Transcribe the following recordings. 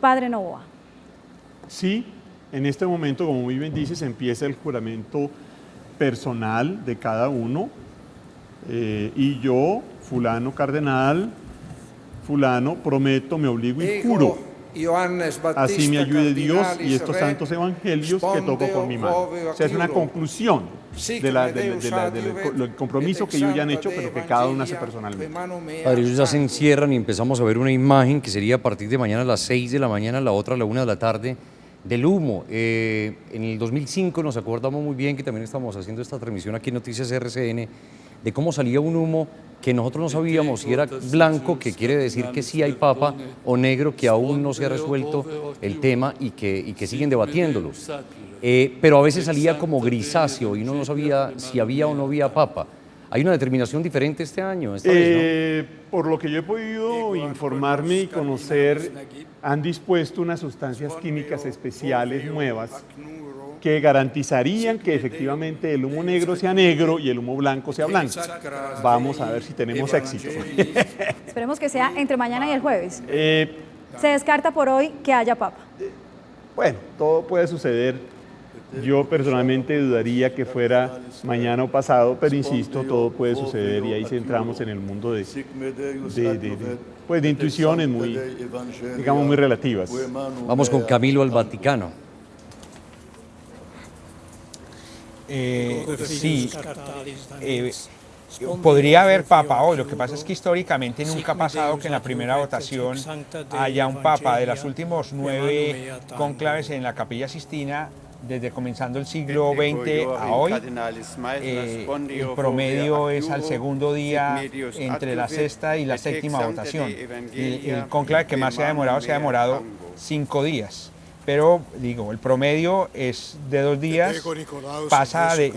Padre Novoa. Sí, en este momento, como muy bien dices, empieza el juramento personal de cada uno. Y yo, fulano cardenal, fulano, prometo, me obligo y juro. Así me ayude Dios y estos santos evangelios que toco con mi mano. O sea, es una conclusión del compromiso que ellos ya han hecho, pero que cada uno hace personalmente. Padre, ellos ya se encierran y empezamos a ver una imagen que sería a partir de mañana a las 6 de la mañana, la otra a la 1 de la tarde, del humo. En el 2005 nos acordamos muy bien que también estamos haciendo esta transmisión aquí en Noticias RCN, de cómo salía un humo que nosotros no sabíamos si era blanco, que quiere decir que sí hay papa, o negro, que aún no se ha resuelto el tema y que siguen debatiéndolo. Pero a veces salía como grisáceo y uno no sabía si había o no había papa. ¿Hay una determinación diferente este año? Esta vez, ¿no? Por lo que yo he podido informarme y conocer, han dispuesto unas sustancias químicas especiales nuevas que garantizarían que efectivamente el humo negro sea negro y el humo blanco sea blanco. Vamos a ver si tenemos éxito. Esperemos que sea entre mañana y el jueves. Se descarta por hoy que haya papa. Bueno, todo puede suceder. Yo personalmente dudaría que fuera mañana o pasado, pero insisto, todo puede suceder y ahí sí entramos en el mundo de intuiciones muy, digamos, muy relativas. Vamos con Camilo al Vaticano. Sí, podría haber papa hoy. Lo que pasa es que históricamente nunca ha pasado que en la primera votación haya un papa. De los últimos 9 cónclaves en la Capilla Sixtina, desde comenzando el siglo XX a hoy, el promedio es al segundo día entre la sexta y la séptima votación. El cónclave que más se ha demorado 5 días. Pero digo, el promedio es de 2 días,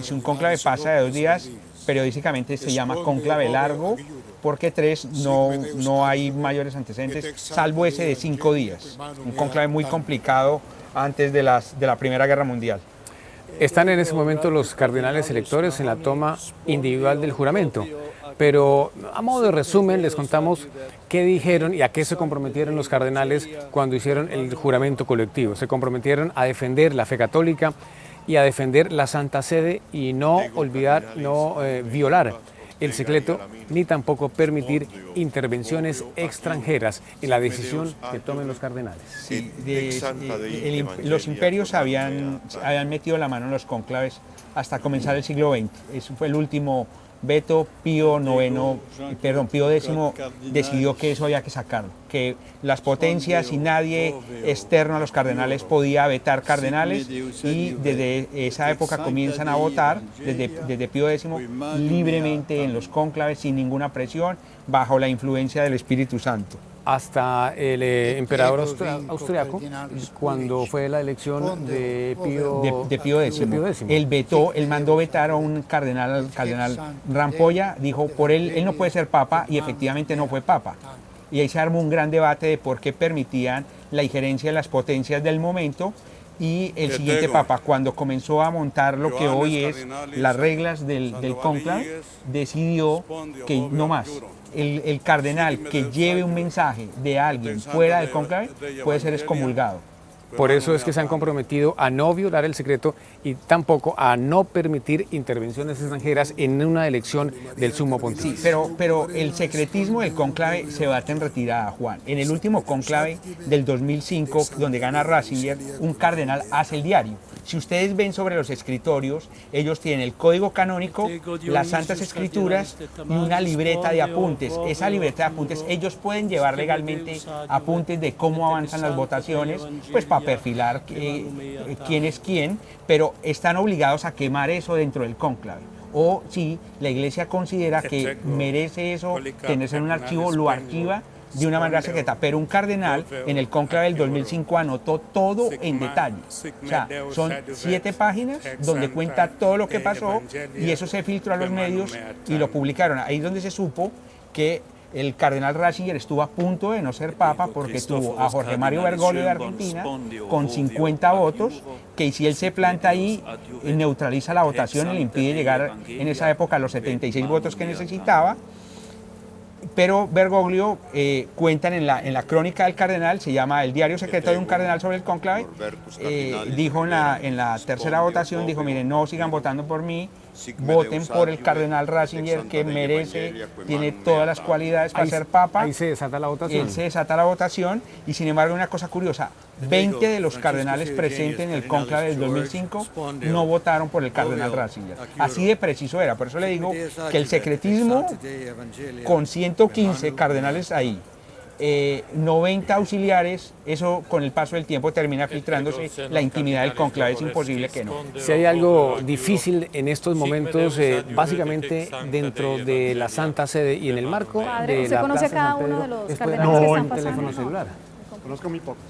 si un cónclave pasa de 2 días, periodísticamente se llama cónclave largo, porque 3 no hay mayores antecedentes, salvo ese de 5 días, un cónclave muy complicado antes de la Primera Guerra Mundial. Están en ese momento los cardenales electores en la toma individual del juramento, pero a modo de resumen les contamos qué dijeron y a qué se comprometieron los cardenales cuando hicieron el juramento colectivo. Se comprometieron a defender la fe católica y a defender la Santa Sede y no violar el secreto ni tampoco permitir intervenciones extranjeras en la decisión que tomen los cardenales. Sí, los imperios habían metido la mano en los cónclaves hasta comenzar el siglo XX. Eso fue el último veto. Pío X decidió que eso había que sacarlo, que las potencias y nadie externo a los cardenales podía vetar cardenales, y desde esa época comienzan a votar, desde Pío X, libremente en los cónclaves, sin ninguna presión, bajo la influencia del Espíritu Santo. Hasta el emperador austriaco, cuando fue la elección de Pío X. Él mandó vetar a un cardenal Rampolla, dijo, por él no puede ser papa, y efectivamente no fue papa. Y ahí se armó un gran debate de por qué permitían la injerencia de las potencias del momento, y el siguiente papa, cuando comenzó a montar lo que hoy es las reglas del cónclave, decidió que no más. El cardenal que lleve un mensaje de alguien fuera del cónclave puede ser excomulgado. Por eso es que se han comprometido a no violar el secreto y tampoco a no permitir intervenciones extranjeras en una elección del sumo pontífice. Sí, pero el secretismo del cónclave se bate en retirada, Juan. En el último cónclave del 2005, donde gana Ratzinger, un cardenal hace el diario. Si ustedes ven sobre los escritorios, ellos tienen el código canónico, las Santas Escrituras y una libreta de apuntes. Esa libreta de apuntes, ellos pueden llevar legalmente apuntes de cómo avanzan las votaciones, pues para perfilar quién es quién, pero están obligados a quemar eso dentro del cónclave. O si la Iglesia considera que merece eso tenerse en un archivo, lo archiva de una manera secreta. Pero un cardenal en el cónclave del 2005 anotó todo en detalle. O sea, son 7 páginas donde cuenta todo lo que pasó, y eso se filtró a los medios y lo publicaron. Ahí es donde se supo que el cardenal Ratzinger estuvo a punto de no ser papa porque tuvo a Jorge Mario Bergoglio de Argentina con 50 votos, que si él se planta ahí, neutraliza la votación y le impide llegar en esa época a los 76 votos que necesitaba, pero Bergoglio cuentan en la crónica del cardenal, se llama El diario secreto de un cardenal sobre el cónclave, dijo en la tercera votación, dijo, miren, no sigan votando por mí, voten por el cardenal Ratzinger, que merece, tiene todas las cualidades para ser papa. Ahí se desata la votación. Él se desata la votación y sin embargo una cosa curiosa, 20 de los cardenales presentes en el cónclave del 2005 no votaron por el cardenal Ratzinger. Así de preciso era, por eso le digo que el secretismo con 115 cardenales ahí, 90 auxiliares, eso con el paso del tiempo termina filtrándose la intimidad del cónclave, es imposible que no. Si hay algo difícil en estos momentos, básicamente dentro de la Santa Sede y en el marco Padre, de ¿usted la conoce Plaza cada San uno Pedro, de los es cardenales poder que llamar están un pasando? teléfono No. celular. Conozco muy pocos.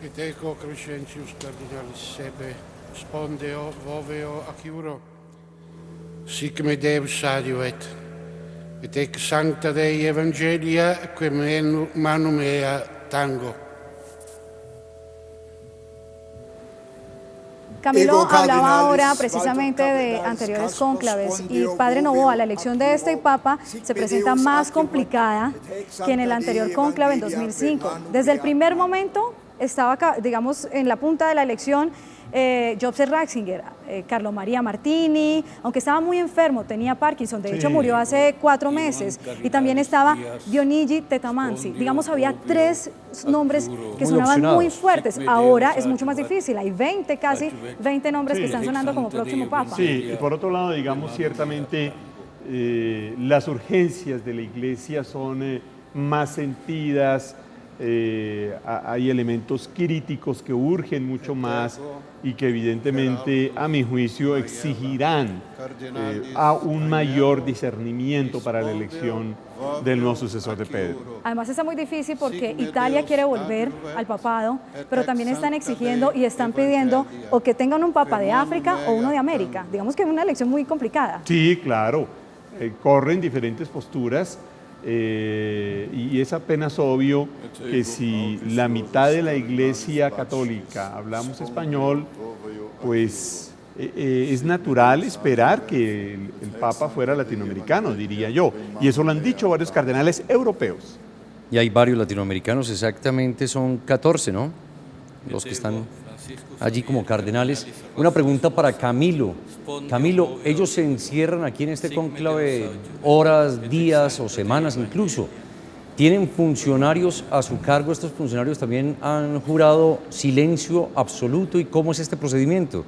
Eteco Crescentius Cardinalis Sebe, Spondeo, Voveo, Aciuro, sic me Deus adiuet, et ec sancta Dei Evangelia, quem manum mea tango. Camilo hablaba ahora precisamente de anteriores cónclaves y Padre Noboa, la elección de este Papa se presenta más complicada que en el anterior cónclave en 2005. Desde el primer momento estaba, digamos, en la punta de la elección Joseph Ratzinger, Carlo María Martini, aunque estaba muy enfermo, tenía Parkinson, de hecho murió hace 4 meses, y también estaba Dionigi Tetamanzi. Digamos, había 3 nombres que sonaban muy fuertes. Ahora es mucho más difícil, hay casi 20 nombres que están sonando como próximo Papa. Sí, y por otro lado, digamos, ciertamente las urgencias de la Iglesia son más sentidas, hay elementos críticos que urgen mucho más y que evidentemente, a mi juicio, exigirán a un mayor discernimiento para la elección del nuevo sucesor de Pedro. Además está muy difícil porque Italia quiere volver al papado, pero también están exigiendo y están pidiendo o que tengan un papa de África o uno de América. Digamos que es una elección muy complicada. Sí, claro, corren diferentes posturas. Y es apenas obvio que si la mitad de la Iglesia católica hablamos español, pues es natural esperar que el Papa fuera latinoamericano, diría yo. Y eso lo han dicho varios cardenales europeos. Y hay varios latinoamericanos, exactamente, son 14, ¿no? Los que están allí como cardenales. Una pregunta para Camilo. Camilo, ellos se encierran aquí en este cónclave horas, días o semanas incluso. ¿Tienen funcionarios a su cargo? ¿Estos funcionarios también han jurado silencio absoluto? ¿Y cómo es este procedimiento?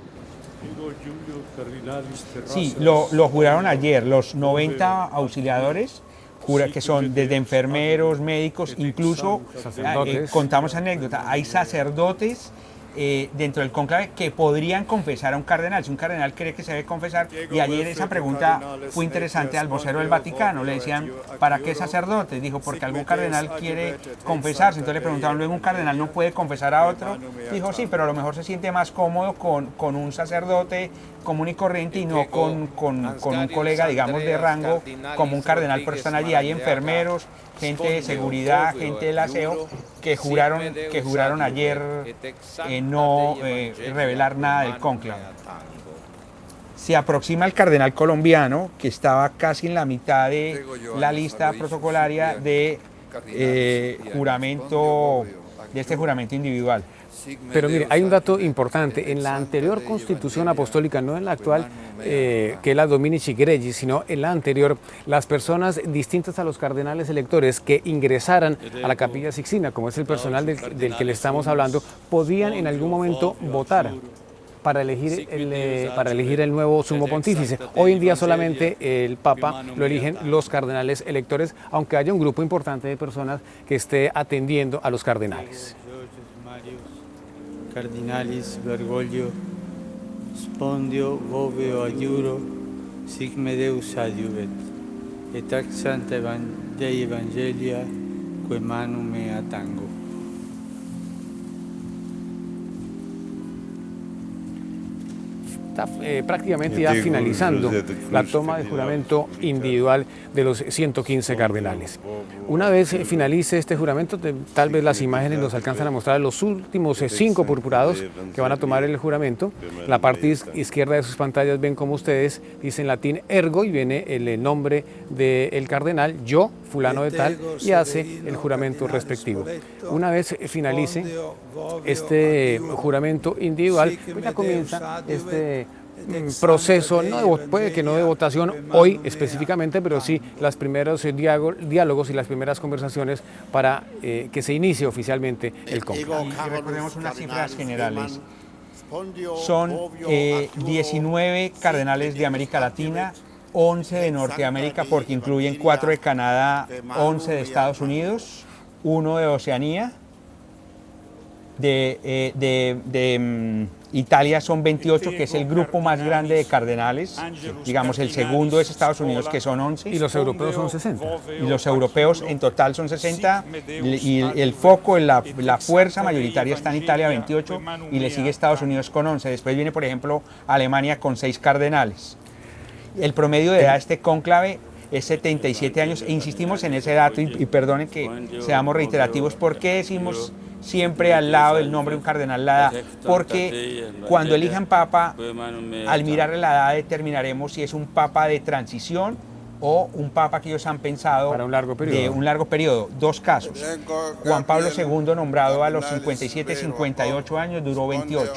Sí, lo juraron ayer, los 90 auxiliadores, que son desde enfermeros, médicos, incluso contamos anécdota, hay sacerdotes dentro del cónclave que podrían confesar a un cardenal, si un cardenal cree que se debe confesar, y ayer esa pregunta fue interesante al vocero del Vaticano, le decían, ¿para qué sacerdotes? Dijo, porque algún cardenal quiere confesarse, entonces le preguntaban, luego un cardenal no puede confesar a otro, dijo, sí, pero a lo mejor se siente más cómodo con un sacerdote común y corriente y no con un colega, digamos, de rango como un cardenal, pero están allí, hay enfermeros, gente de seguridad, gente del aseo, que juraron ayer no revelar nada del cónclave. Se aproxima el cardenal colombiano, que estaba casi en la mitad de la lista protocolaria de juramento, de este juramento individual. Pero mire, hay un dato importante. En la anterior constitución apostólica, no en la actual, que es la Dominici Gregis, sino en la anterior, las personas distintas a los cardenales electores que ingresaran a la Capilla Sixtina, como es el personal del que le estamos hablando, podían en algún momento votar para elegir el nuevo sumo pontífice. Hoy en día solamente el Papa lo eligen los cardenales electores, aunque haya un grupo importante de personas que esté atendiendo a los cardenales. Cardinalis Bergoglio, Spondio, Voveo, Adiuro, sic me Deus adiuvet, et ac Sancta Dei Evangelia, quem manum mea tango. está prácticamente ya finalizando la toma de juramento individual de los 115 cardenales. Una vez finalice este juramento, tal vez las imágenes nos alcanzan a mostrar los últimos 5 purpurados que van a tomar el juramento. La parte izquierda de sus pantallas ven como ustedes dice en latín ergo y viene el nombre del cardenal, yo, fulano de tal, y hace el juramento respectivo. Una vez finalice este juramento individual, pues ya comienza este proceso, puede que no de votación hoy específicamente, pero sí los primeros diálogos y las primeras conversaciones para que se inicie oficialmente el conclave. Y recordemos unas cifras generales. Son 19 cardenales de América Latina, 11 de Norteamérica, porque incluyen 4 de Canadá, 11 de Estados Unidos, 1 de Oceanía, de Italia son 28, que es el grupo más grande de cardenales. Digamos, el segundo es Estados Unidos, que son 11. Y los europeos son 60. Y los europeos en total son 60. Y el foco, la fuerza mayoritaria está en Italia, 28, y le sigue Estados Unidos con 11. Después viene, por ejemplo, Alemania con 6 cardenales. El promedio de edad de este cónclave es 77 años, e insistimos en ese dato, y perdonen que seamos reiterativos. ¿Por qué decimos siempre al lado del nombre de un cardenal la edad? Porque cuando elijan papa, al mirarle la edad determinaremos si es un papa de transición o un papa que ellos han pensado para un largo periodo. De un largo periodo. 2 casos. Juan Pablo II, nombrado a los 57, 58 años, duró 28.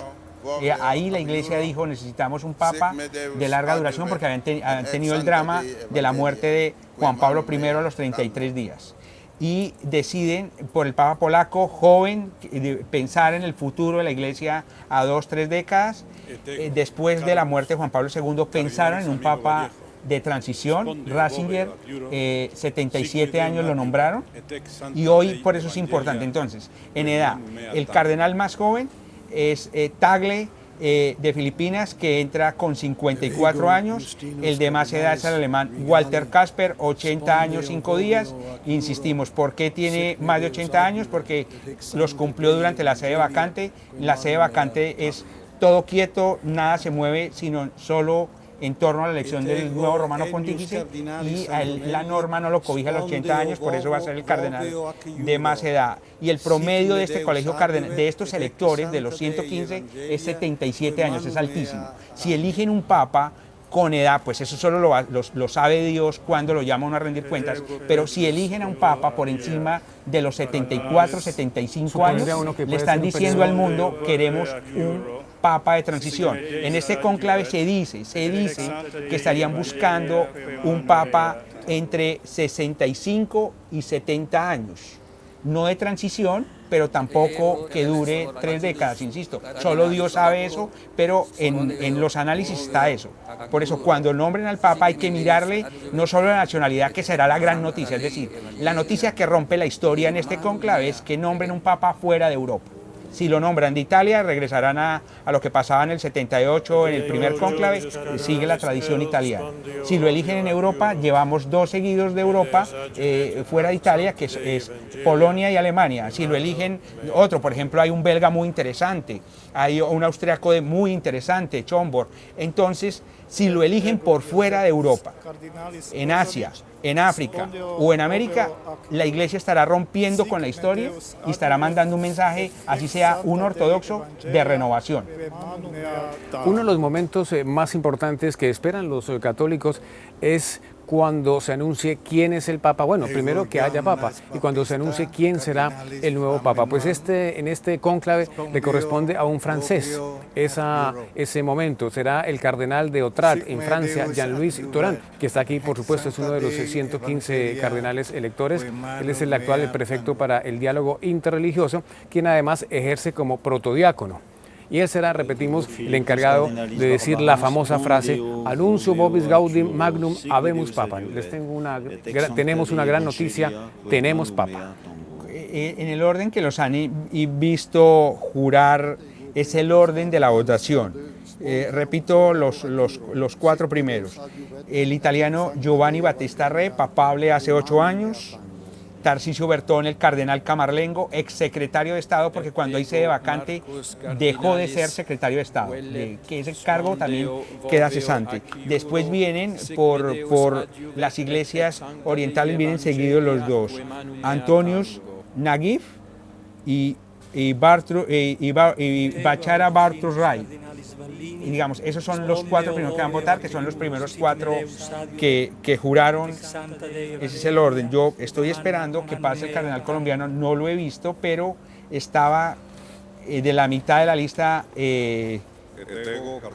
Ahí la Iglesia dijo, necesitamos un papa de larga duración, porque habían tenido el drama de la muerte de Juan Pablo I a los 33 días. Y deciden por el papa polaco, joven, pensar en el futuro de la Iglesia a 2-3 décadas. Después de la muerte de Juan Pablo II, pensaron en un papa de transición. Ratzinger, 77 años lo nombraron, y hoy por eso es importante. Entonces, en edad, el cardenal más joven es Tagle, de Filipinas, que entra con 54 años. El de más edad es el alemán Walter Kasper, 80 años 5 días. Insistimos, ¿por qué tiene más de 80 años? Porque los cumplió durante la sede vacante. La sede vacante es todo quieto, nada se mueve, sino solo en torno a la elección del nuevo romano pontífice, y la norma no lo cobija a los 80 años, por eso va a ser el cardenal de más edad. Y el promedio de este colegio cardenal, de estos electores, de los 115, es 77 años, es altísimo. Si eligen un papa con edad, pues eso solo lo sabe Dios cuando lo llama a rendir cuentas, pero si eligen a un papa por encima de los 74, 75 años, le están diciendo al mundo, queremos un papa de transición. En este cónclave se dice que estarían buscando un papa entre 65 y 70 años, no de transición, pero tampoco que dure 3 décadas, insisto. Solo Dios sabe eso, pero en los análisis está eso. Por eso, cuando nombren al Papa hay que mirarle no solo la nacionalidad, que será la gran noticia, es decir, la noticia que rompe la historia en este cónclave es que nombren un Papa fuera de Europa. Si lo nombran de Italia, regresarán a lo que pasaba en el 78, en el primer cónclave, sigue la tradición italiana. Si lo eligen en Europa, llevamos 2 seguidos de Europa, fuera de Italia, que es Polonia y Alemania. Si lo eligen otro, por ejemplo, hay un belga muy interesante, hay un austriaco muy interesante, Chomborg. Entonces, si lo eligen por fuera de Europa, en Asia, en África o en América, la Iglesia estará rompiendo con la historia y estará mandando un mensaje, así sea un ortodoxo, de renovación. Uno de los momentos más importantes que esperan los católicos es cuando se anuncie quién es el Papa. Bueno, primero que haya Papa, y cuando se anuncie quién será el nuevo Papa. Pues en este cónclave le corresponde a un francés ese momento. Será el cardenal de Autrach en Francia, Jean-Louis Tauran, que está aquí, por supuesto, es uno de los 115 cardenales electores. Él es el actual prefecto para el diálogo interreligioso, quien además ejerce como protodiácono. Y él será, repetimos, el encargado de decir la famosa frase Annuncio vobis gaudium magnum habemus papa. Tenemos una gran noticia, tenemos papa. En el orden que los han visto jurar es el orden de la votación. Repito los 4 primeros. El italiano Giovanni Battista Re, papable hace 8 años. Tarcisio Bertón, el cardenal Camarlengo, exsecretario de Estado, porque cuando hay sede vacante dejó de ser secretario de Estado, que ese cargo también queda cesante. Después vienen por las iglesias orientales, vienen seguidos los dos, Antonius Naguib y Bachara Bartos Ray. Y digamos, esos son los 4 primeros que van a votar, que son los primeros 4 que juraron. Ese es el orden. Yo estoy esperando que pase el cardenal colombiano, no lo he visto, pero estaba de la mitad de la lista que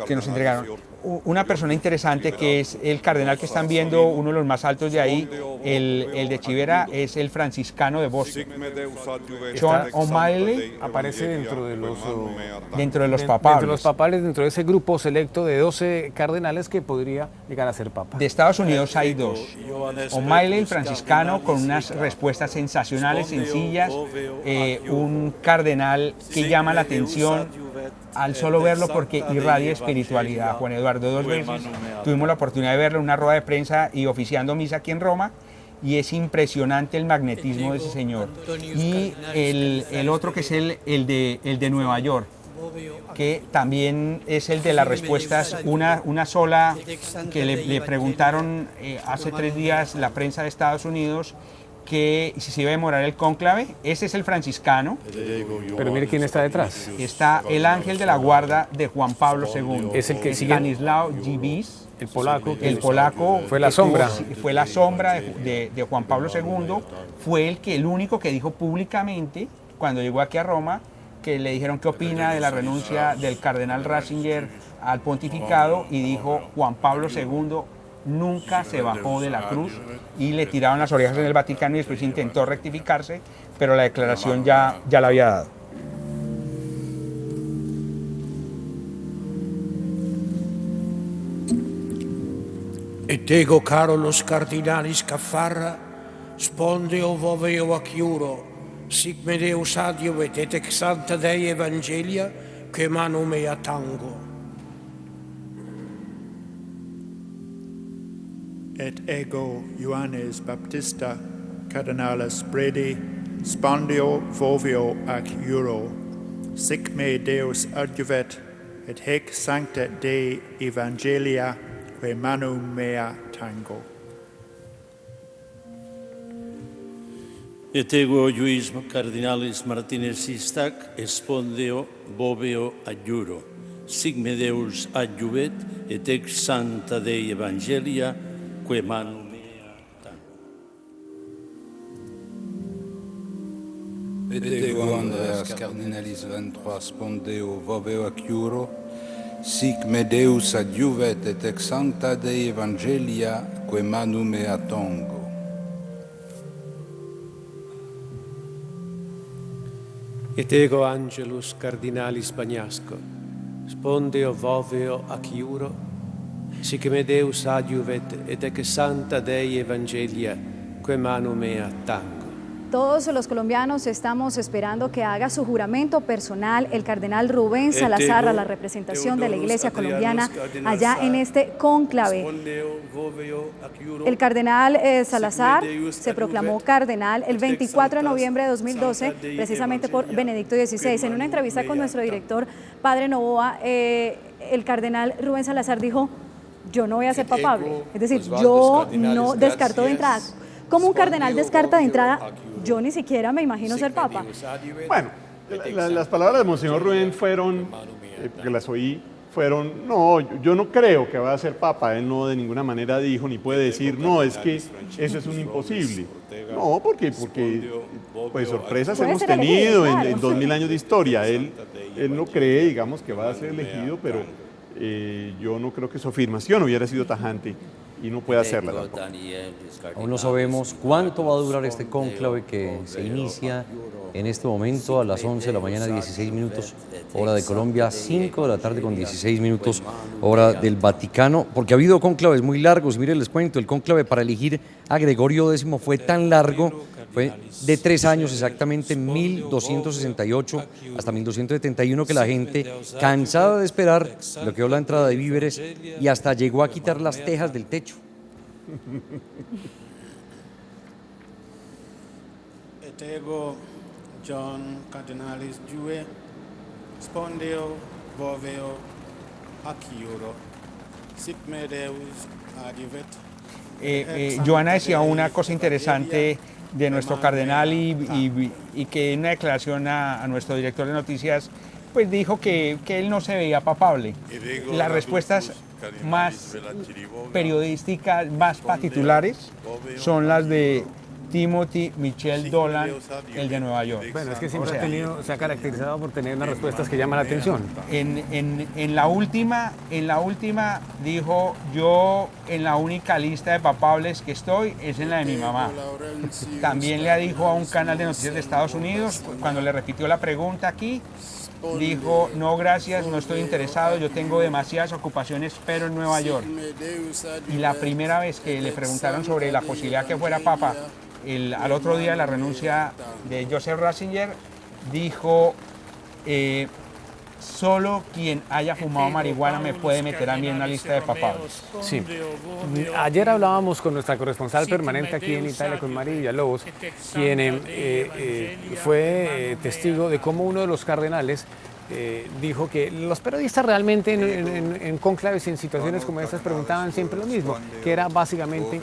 nos entregaron. Una persona interesante que es el cardenal que están viendo, uno de los más altos de ahí, el de Chivera, es el franciscano de Boston. John O'Malley aparece dentro de los papales. Dentro de los papales, dentro de ese grupo selecto de 12 cardenales que podría llegar a ser papa. De Estados Unidos hay 2. O'Malley, el franciscano, con unas respuestas sensacionales, sencillas, un cardenal que llama la atención al solo verlo porque irradia espiritualidad. Juan Eduardo, 2 veces tuvimos la oportunidad de verlo en una rueda de prensa y oficiando misa aquí en Roma, y es impresionante el magnetismo de ese señor. Y el otro que es el de Nueva York, que también es el de las respuestas, una sola, que le preguntaron hace 3 días la prensa de Estados Unidos que si se iba a demorar el cónclave. Ese es el franciscano. Pero mire quién está detrás. Está el ángel de la guarda de Juan Pablo II. Es el que sigue. Stanislao Dziwisz, El polaco. el polaco fue la sombra. Fue la sombra de Juan Pablo II. Fue el único que dijo públicamente, cuando llegó aquí a Roma, que le dijeron qué opina de la renuncia del cardenal Ratzinger al pontificado, y dijo: Juan Pablo II nunca se bajó de la cruz, y le tiraron las orejas en el Vaticano y después intentó rectificarse, pero la declaración ya la había dado. Et ego Carolus cardinalis Caffarra, spondeo voveo acciuro, sic me Deus adiuvet et ex Sancta Dei Evangelia, que manu mea tango. Et ego Ioannes Baptista cardinalis Bredi, spondio vovio ac iuro, sic me Deus adjuvet, et hec Sancta Dei Evangelia, que manu mea tango. Et ego Iuis cardinalis Martinez Sistac, espondeo voveo adjuro, sic me Deus adjuvet, et ex Sancta Dei Evangelia, que manu mea tango. Et ego Andreas cardinalis ventros spondeo voveo acciuro, sic me Deus adjuvet et ex Sancta Dei Evangelia, que manu mea tango. Et ego Angelus cardinalis Bagnasco, spondeo voveo acciuro, sic me Deus adjuvet et ex Sancta Dei Evangelia, que manu mea tango. Todos los colombianos estamos esperando que haga su juramento personal el cardenal Rubén Salazar a la representación de la Iglesia colombiana allá en este cónclave. El cardenal Salazar se proclamó cardenal el 24 de noviembre de 2012, precisamente por Benedicto XVI. En una entrevista con nuestro director, Padre Novoa, el cardenal Rubén Salazar dijo: yo no voy a ser papable, es decir, yo no descarto de entrada. ¿Cómo un cardenal descarta de entrada? Yo ni siquiera me imagino ser papa. Bueno, las palabras de Monseñor Rubén fueron, porque las oí, fueron: no, yo no creo que vaya a ser papa. Él no de ninguna manera dijo ni puede decir: no, es que eso es un imposible. No, porque pues sorpresas hemos tenido en 2000 años de historia. Él no cree, digamos, que va a ser elegido, pero yo no creo que su afirmación hubiera sido tajante. Y no puede hacerla tampoco. Aún no sabemos cuánto va a durar este cónclave que se inicia en este momento a las 11 de la mañana, 16 minutos, hora de Colombia, 5 de la tarde con 16 minutos, hora del Vaticano, porque ha habido cónclaves muy largos. Miren, les cuento, el cónclave para elegir a Gregorio X fue tan largo, fue de 3 años exactamente, 1268 hasta 1271, que la gente, cansada de esperar, bloqueó la entrada de víveres y hasta llegó a quitar las tejas del techo. et ego John Cardinalis Due, spondeo voveo ac iuro, sic me Deus adiuvet. Joana decía una cosa interesante de nuestro cardenal y que en una declaración a nuestro director de noticias pues dijo que él no se veía papable. Las respuestas más periodísticas, más titulares, son las de Timothy Michel Dolan, el de Nueva York. Bueno, es que siempre se ha caracterizado por tener unas respuestas que llaman la atención. En la última dijo, yo en la única lista de papables que estoy es en la de mi mamá. También le dijo a un canal de noticias de Estados Unidos, cuando le repitió la pregunta aquí, dijo, no gracias, no estoy interesado, yo tengo demasiadas ocupaciones, pero en Nueva York. Y la primera vez que le preguntaron sobre la posibilidad que fuera papa, al otro día de la renuncia de Joseph Ratzinger, dijo, solo quien haya fumado marihuana me puede meter a mí en una lista de papables. Sí. Ayer hablábamos con nuestra corresponsal permanente aquí en Italia, con Mari Villalobos, quien fue testigo de cómo uno de los cardenales dijo que los periodistas realmente en cónclaves y en situaciones como estas preguntaban siempre lo mismo, que era básicamente,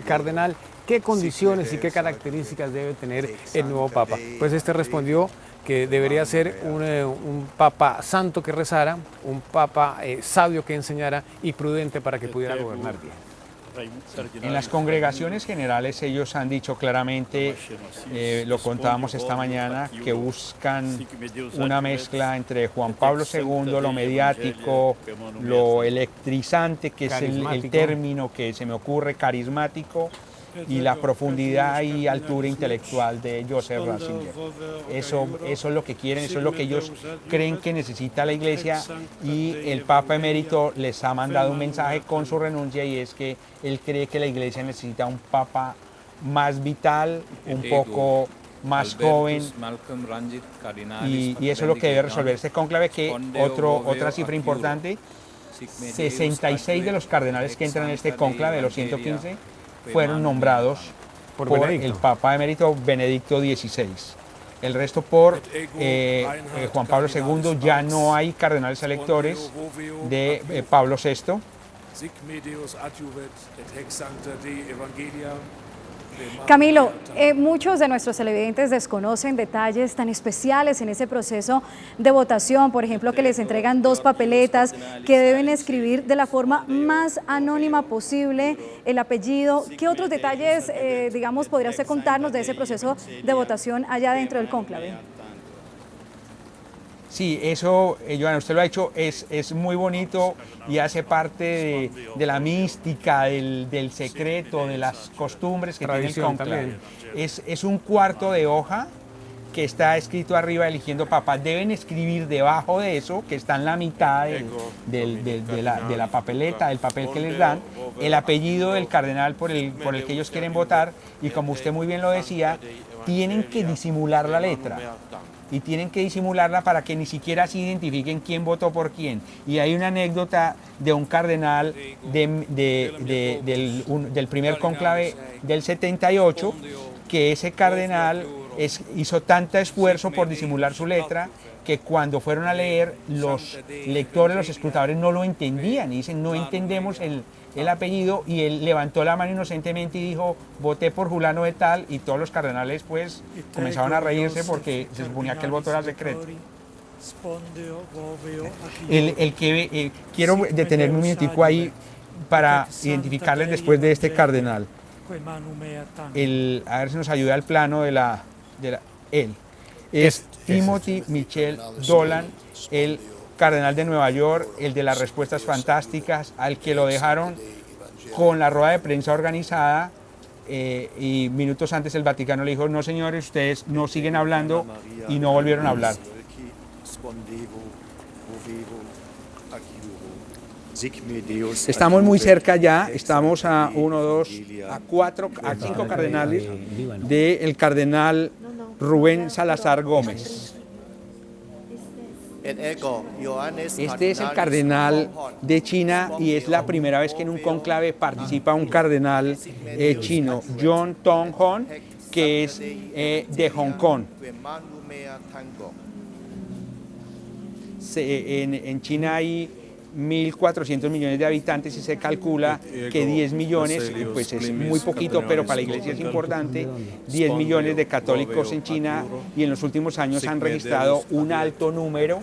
cardenal, ¿qué condiciones y qué características debe tener el nuevo papa? Pues este respondió que debería ser un papa santo que rezara, un papa sabio que enseñara y prudente para que pudiera gobernar bien. En las congregaciones generales ellos han dicho claramente, lo contábamos esta mañana, que buscan una mezcla entre Juan Pablo II, lo mediático, lo electrizante, que es el término que se me ocurre, carismático, y la profundidad y altura intelectual de Joseph Ratzinger. Eso es lo que quieren, eso es lo que ellos creen que necesita la Iglesia, y el Papa Emérito les ha mandado un mensaje con su renuncia, y es que él cree que la Iglesia necesita un Papa más vital, un poco más joven, y eso es lo que debe resolver este cónclave, que otra cifra importante, 66 de los cardenales que entran en este cónclave, de los 115, fueron nombrados por el Papa Emérito Benedicto XVI. El resto por Juan Pablo II. Ya no hay cardenales electores de Pablo VI. Camilo, muchos de nuestros televidentes desconocen detalles tan especiales en ese proceso de votación, por ejemplo, que les entregan 2 papeletas, que deben escribir de la forma más anónima posible el apellido. ¿Qué otros detalles, digamos, podría usted contarnos de ese proceso de votación allá dentro del cónclave? Sí, eso, Joana, usted lo ha hecho, es muy bonito y hace parte de la mística, del secreto, de las costumbres que tiene el cónclave. Es un cuarto de hoja que está escrito arriba, eligiendo papa. Deben escribir debajo de eso, que está en la mitad de la papeleta, del papel que les dan, el apellido del cardenal por el que ellos quieren votar, y como usted muy bien lo decía, tienen que disimular la letra. Y tienen que disimularla para que ni siquiera se identifiquen quién votó por quién. Y hay una anécdota de un cardenal del primer cónclave del 78, que ese cardenal hizo tanto esfuerzo por disimular su letra, que cuando fueron a leer, los lectores, los escrutadores no lo entendían, y dicen, no entendemos el apellido, y él levantó la mano inocentemente y dijo, voté por fulano de tal, y todos los cardenales pues comenzaron a reírse porque se suponía que el voto era secreto. Quiero detenerme un minutico ahí para identificarles después de este cardenal. A ver si nos ayuda al plano él. Es Timothy Michel Dolan, el cardenal de Nueva York, el de las respuestas fantásticas, al que lo dejaron con la rueda de prensa organizada, y minutos antes el Vaticano le dijo, no señores, ustedes no siguen hablando, y no volvieron a hablar. Estamos muy cerca ya, estamos a 1, 2, a 4, a 5 cardenales del cardenal Rubén Salazar Gómez. Este es el cardenal de China, y es la primera vez que en un cónclave participa un cardenal chino, John Tong-hon, que es de Hong Kong. En China hay 1.400 millones de habitantes y se calcula que 10 millones, pues es muy poquito, pero para la iglesia es importante, 10 millones de católicos en China, y en los últimos años han registrado un alto número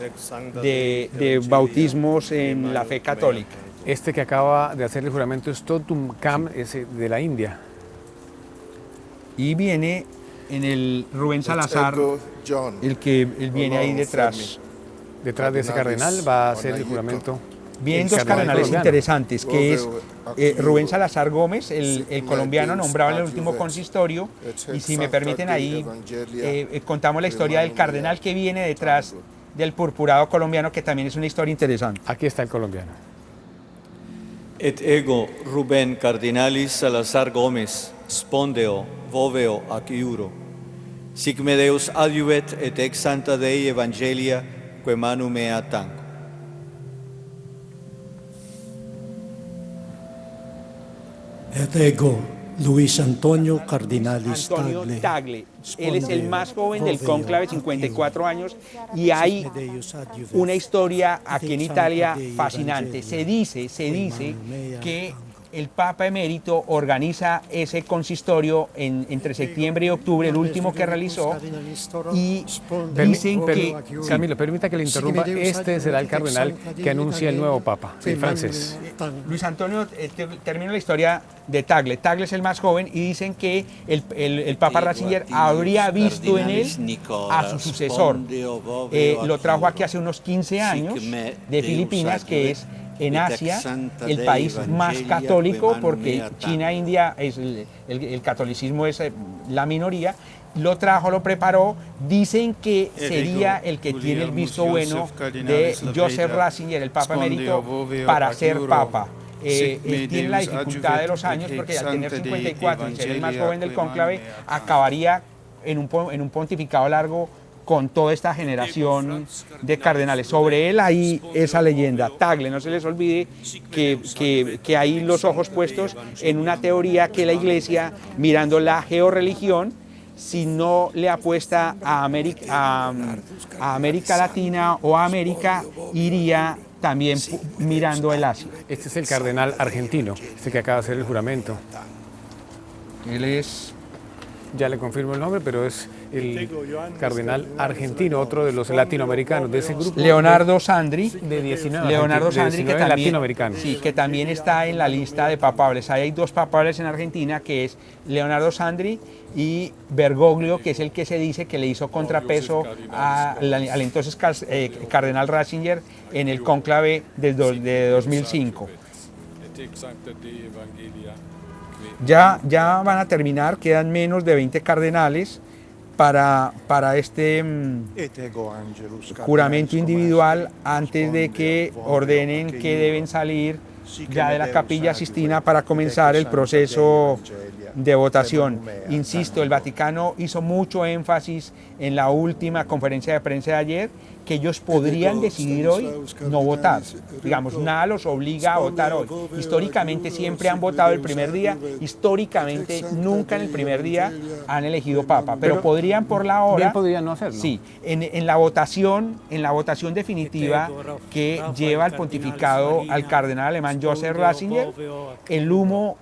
de bautismos en la fe católica. Este que acaba de hacer el juramento es Totum Kham, ese de la India. Y viene en el Rubén Salazar, el que viene ahí detrás. Detrás de ese cardenal va a hacer el juramento. Vienen dos cardenales interesantes, que es Rubén Salazar Gómez, el colombiano nombrado en el último consistorio, y si me permiten ahí contamos la historia del cardenal que viene detrás del purpurado colombiano, que también es una historia interesante. Aquí está el colombiano. Et ego Rubén Cardinalis Salazar Gómez, spondeo, voveo ac iuro, sic me Deus adiuvet et ex santa Dei Evangelia, que manu mea tango. Et ego Luis Antonio Cardinalis Tagle. Él es el más joven del cónclave, 54 años, y hay una historia aquí en Italia fascinante. Se dice que el Papa emérito organiza ese consistorio entre septiembre y octubre, el último que realizó, y dicen que... Camilo, permita que le interrumpa, este será el cardenal que anuncia el nuevo Papa, el francés. Luis Antonio, termino la historia de Tagle. Tagle es el más joven y dicen que el Papa Ratzinger habría visto en él a su sucesor. Lo trajo aquí hace unos 15 años de Filipinas, que es en Asia el país más católico, porque China e India el catolicismo es la minoría. Lo trajo, lo preparó. Dicen que sería el que tiene el visto bueno de Joseph Ratzinger, el Papa emérito, para ser Papa. Él tiene la dificultad de los años, porque al tener 54 y ser el más joven del cónclave, acabaría en un pontificado largo con toda esta generación de cardenales. Sobre él hay esa leyenda. Tagle, no se les olvide que hay los ojos puestos en una teoría que la Iglesia, mirando la georreligión, si no le apuesta a América Latina o a América, iría también mirando el Asia. Este es el cardenal argentino, este que acaba de hacer el juramento. Él es... Ya le confirmo el nombre, pero es el cardenal argentino, otro de los latinoamericanos de ese grupo. Leonardo Sandri, de 19, Leonardo Sandri, que también, latinoamericanos. Sí, que también está en la lista de papables. Ahí hay dos papables en Argentina, que es Leonardo Sandri y Bergoglio, que es el que se dice que le hizo contrapeso al entonces cardenal Ratzinger en el cónclave de 2005. Ya van a terminar, quedan menos de 20 cardenales para este juramento individual, antes de que ordenen que deben salir ya de la Capilla Sistina para comenzar el proceso de votación. Insisto, el Vaticano hizo mucho énfasis en la última conferencia de prensa de ayer, que ellos podrían decidir hoy no votar. Digamos, nada los obliga a votar hoy. Históricamente siempre han votado el primer día, históricamente nunca en el primer día han elegido papa, pero podrían por la hora... Bien podrían no hacerlo. Sí, en la votación definitiva que lleva al pontificado al cardenal alemán Joseph Ratzinger, el humo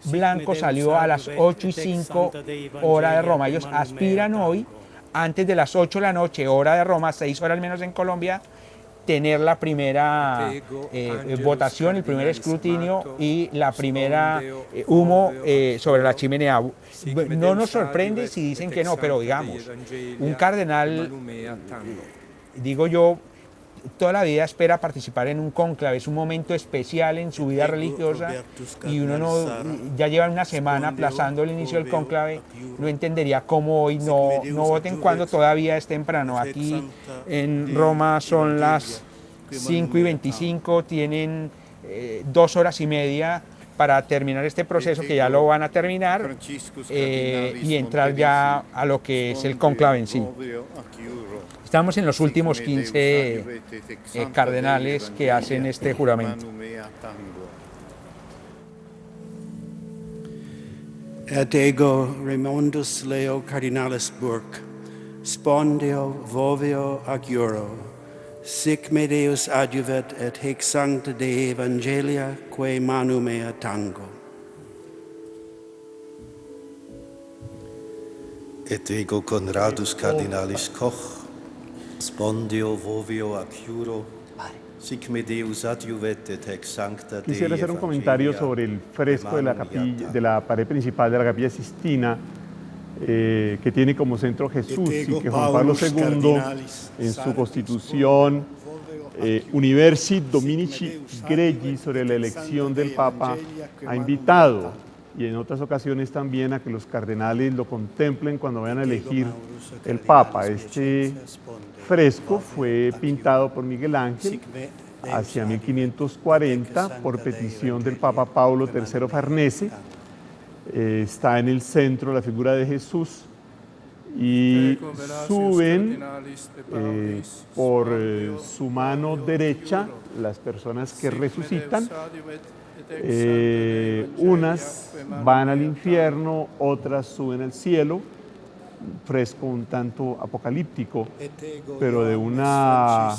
blanco salió a las 8:05 hora de Roma. Ellos aspiran hoy, antes de las 8 de la noche, hora de Roma, 6 horas menos en Colombia, tener la primera votación, el primer escrutinio y la primera humo sobre la chimenea. No nos sorprende si dicen que no, pero digamos, un cardenal, digo yo, toda la vida espera participar en un cónclave, es un momento especial en su vida religiosa, y uno ya lleva una semana aplazando el inicio del cónclave, no entendería cómo hoy no voten cuando todavía es temprano. Aquí en Roma son las 5:25, tienen 2 horas y media para terminar este proceso, que ya lo van a terminar, y entrar ya a lo que es el cónclave en sí. Estamos en los últimos 15 cardenales que hacen este juramento. Et ego Raimundus Leo Cardinalis Burke, spondio vovio ac iuro, sic me Deus adjuvet et hic sancta Dei Evangelia quae manu mea tango. Et ego Conradus Cardinalis Koch, spondio vovio ac iuro, sic me Deus adjuvet et hic sancta Dei Quisiera hacer un comentario sobre el fresco de la capilla, de la pared principal de la Capilla Sistina, que tiene como centro Jesús y que Juan Pablo II en su constitución Universi Dominici Greggi sobre la elección del Papa ha invitado, y en otras ocasiones también, a que los cardenales lo contemplen cuando vayan a elegir el Papa. Este fresco fue pintado por Miguel Ángel hacia 1540 por petición del Papa Paulo III Farnese. Está en el centro la figura de Jesús y suben por su mano derecha las personas que resucitan. Unas van al infierno, otras suben al cielo. Fresco un tanto apocalíptico, pero de una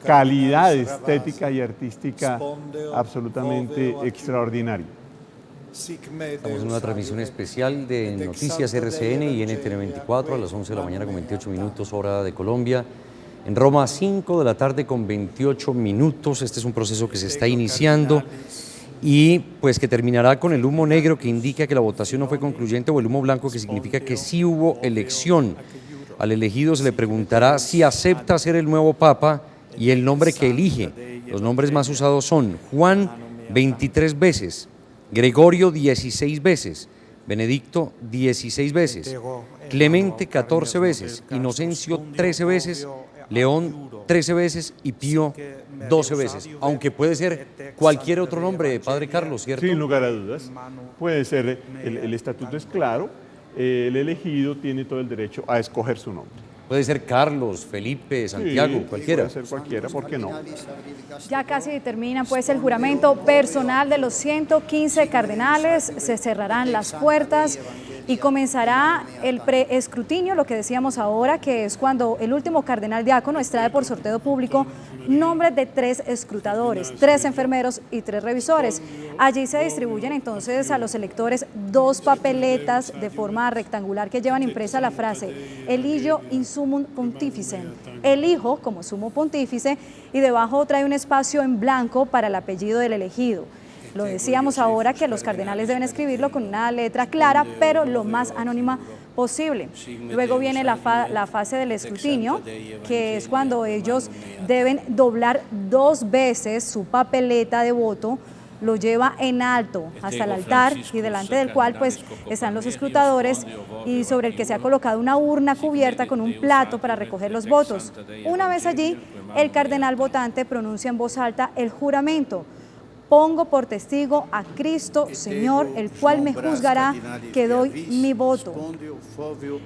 calidad estética y artística absolutamente extraordinaria. Estamos en una transmisión especial de Noticias RCN y NTN24 a las 11 de la mañana con 28 minutos, hora de Colombia. En Roma, 5 de la tarde con 28 minutos. Este es un proceso que se está iniciando y pues que terminará con el humo negro que indica que la votación no fue concluyente, o el humo blanco que significa que sí hubo elección. Al elegido se le preguntará si acepta ser el nuevo Papa y el nombre que elige. Los nombres más usados son Juan 23 veces, Gregorio 16 veces, Benedicto 16 veces, Clemente 14 veces, Inocencio 13 veces, León 13 veces y Pío 12 veces, aunque puede ser cualquier otro nombre, Padre Carlos, ¿cierto? Sin lugar a dudas, puede ser, el estatuto es claro, el elegido tiene todo el derecho a escoger su nombre. Puede ser Carlos, Felipe, Santiago, cualquiera. Puede ser cualquiera, ¿por qué no? Ya casi termina pues el juramento personal de los 115 cardenales, se cerrarán las puertas y comenzará el preescrutinio, lo que decíamos ahora, que es cuando el último cardenal diácono extrae por sorteo público nombres de 3 escrutadores, 3 enfermeros y 3 revisores. Allí se distribuyen entonces a los electores 2 papeletas de forma rectangular que llevan impresa la frase Eligio in summum pontificem, elijo como sumo pontífice, y debajo trae un espacio en blanco para el apellido del elegido. Lo decíamos ahora que los cardenales deben escribirlo con una letra clara, pero lo más anónima posible. Luego viene la fase del escrutinio, que es cuando ellos deben doblar 2 veces su papeleta de voto, lo lleva en alto hasta el altar y delante del cual pues están los escrutadores y sobre el que se ha colocado una urna cubierta con un plato para recoger los votos. Una vez allí, el cardenal votante pronuncia en voz alta el juramento. Pongo por testigo a Cristo, Señor, el cual me juzgará, que doy mi voto.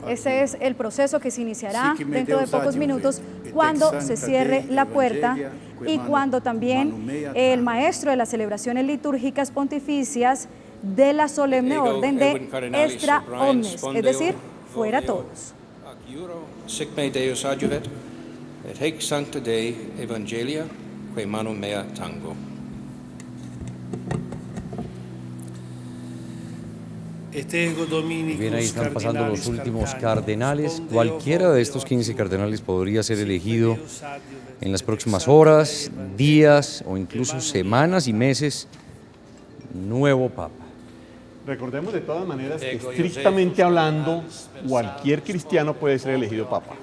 Ese es el proceso que se iniciará dentro de pocos minutos cuando se cierre la puerta y cuando también el maestro de las celebraciones litúrgicas pontificias dé la solemne orden de extra omnes, es decir, fuera todos. Sic me Deus adjuvet, et hic sancta Dei Evangelia, quae manu mea tango. Bien, ahí están pasando los últimos cardenales. Cualquiera de estos 15 cardenales podría ser elegido en las próximas horas, días o incluso semanas y meses nuevo Papa. Recordemos de todas maneras que estrictamente hablando, cualquier cristiano puede ser elegido Papa.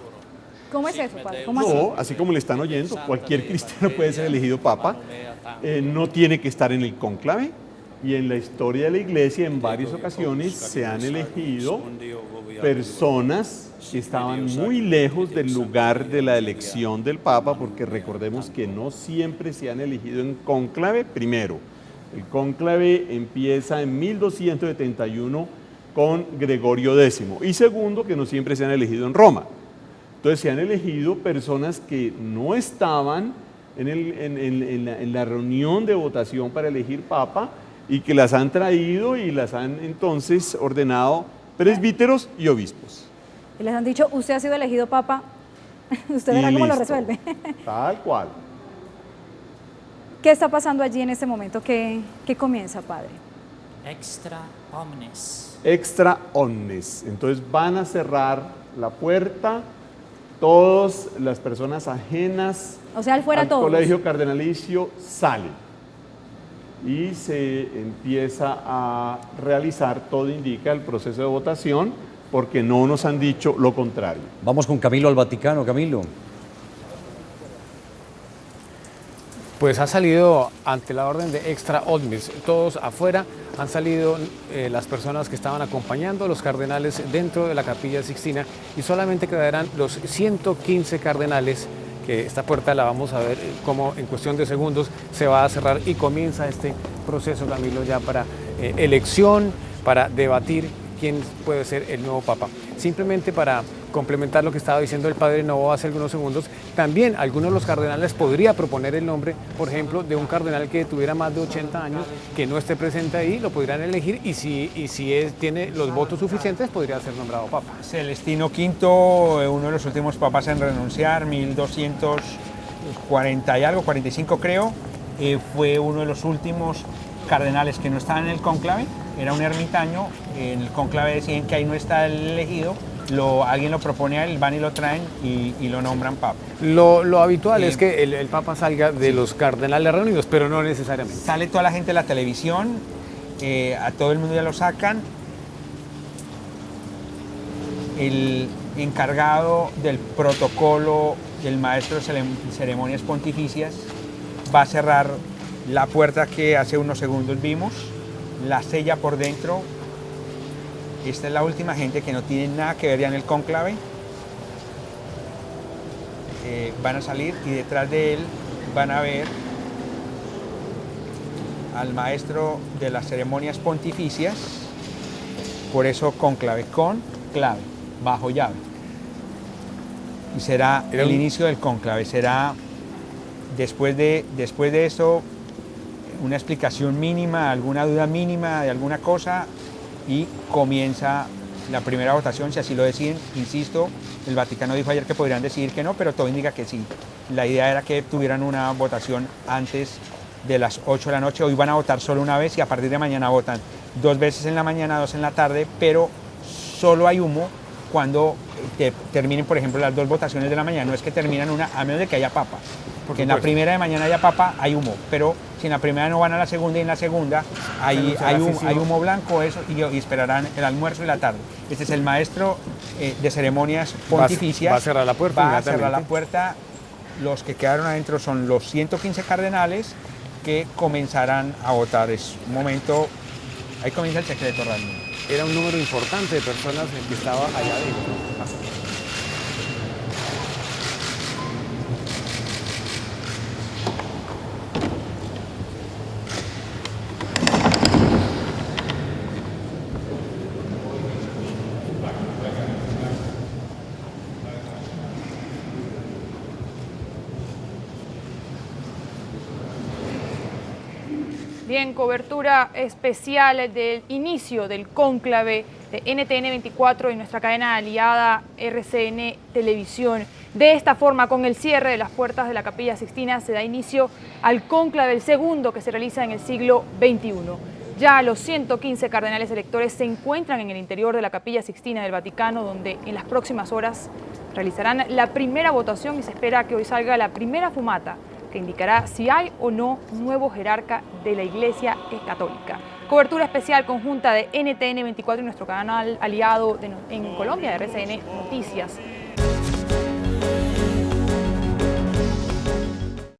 ¿Cómo es eso, Padre? ¿Cómo No, así como le están oyendo, cualquier cristiano puede ser elegido Papa, no tiene que estar en el cónclave. Y en la historia de la Iglesia en varias ocasiones se han elegido personas que estaban muy lejos del lugar de la elección del Papa, porque recordemos que no siempre se han elegido en cónclave. Primero, el cónclave empieza en 1271 con Gregorio X, y segundo, que no siempre se han elegido en Roma. Entonces se han elegido personas que no estaban en la reunión de votación para elegir Papa, y que las han traído y las han entonces ordenado presbíteros y obispos. Y les han dicho, usted ha sido elegido papa, usted verá cómo lo resuelve. Tal cual. ¿Qué está pasando allí en este momento? ¿Qué comienza, padre? Extra omnes. Extra omnes. Entonces van a cerrar la puerta todas las personas ajenas O sea, al fuera al todos. colegio cardenalicio salen y se empieza a realizar, todo indica, el proceso de votación, porque no nos han dicho lo contrario. Vamos con Camilo al Vaticano. Camilo. Pues ha salido ante la orden de extra omnes, todos afuera, han salido las personas que estaban acompañando a los cardenales dentro de la Capilla Sixtina y solamente quedarán los 115 cardenales, que esta puerta la vamos a ver como en cuestión de segundos se va a cerrar y comienza este proceso, Camilo, ya para elección, para debatir quién puede ser el nuevo Papa. Simplemente para complementar lo que estaba diciendo el padre Novoa hace algunos segundos, también algunos de los cardenales podría proponer el nombre, por ejemplo, de un cardenal que tuviera más de 80 años, que no esté presente ahí, lo podrían elegir y si tiene los votos suficientes podría ser nombrado Papa. Celestino V, uno de los últimos papas en renunciar, 1240 y algo, 45 creo, fue uno de los últimos cardenales que no estaban en el cónclave, era un ermitaño, en el cónclave decían que ahí no está el elegido, alguien lo propone a él, van y lo traen y lo nombran papa. Lo habitual es que el papa salga de los cardenales reunidos, pero no necesariamente. Sale toda la gente de la televisión, a todo el mundo ya lo sacan. El encargado del protocolo, el maestro de ceremonias pontificias, va a cerrar la puerta que hace unos segundos vimos, la sella por dentro. Esta es la última gente que no tiene nada que ver ya en el cónclave. Van a salir y detrás de él van a ver al maestro de las ceremonias pontificias, por eso cónclave, con clave, bajo llave. Y será el inicio del cónclave, será después de eso una explicación mínima, alguna duda mínima de alguna cosa, y comienza la primera votación, si así lo deciden. Insisto, el Vaticano dijo ayer que podrían decidir que no, pero todo indica que sí. La idea era que tuvieran una votación antes de las 8 de la noche. Hoy van a votar solo una vez y a partir de mañana votan 2 veces en la mañana, 2 en la tarde, pero solo hay humo cuando terminen, por ejemplo, las 2 votaciones de la mañana. No es que terminan una, a menos de que haya papa. Porque en la primera de mañana haya papa, hay humo, pero si en la primera no van a la segunda y en la segunda hay humo blanco, eso, y esperarán el almuerzo y la tarde. Este es el maestro de ceremonias pontificias. Va a cerrar la puerta. Va a cerrar la puerta. Los que quedaron adentro son los 115 cardenales que comenzarán a votar. Es un momento, ahí comienza el secreto realmente. Era un número importante de personas que estaba allá adentro. Bien, cobertura especial del inicio del cónclave de NTN 24 y nuestra cadena aliada RCN Televisión. De esta forma, con el cierre de las puertas de la Capilla Sixtina, se da inicio al cónclave, el segundo que se realiza en el siglo XXI. Ya los 115 cardenales electores se encuentran en el interior de la Capilla Sixtina del Vaticano, donde en las próximas horas realizarán la primera votación y se espera que hoy salga la primera fumata que indicará si hay o no nuevo jerarca de la Iglesia Católica. Cobertura especial conjunta de NTN 24 y nuestro canal aliado en Colombia, de RCN Noticias.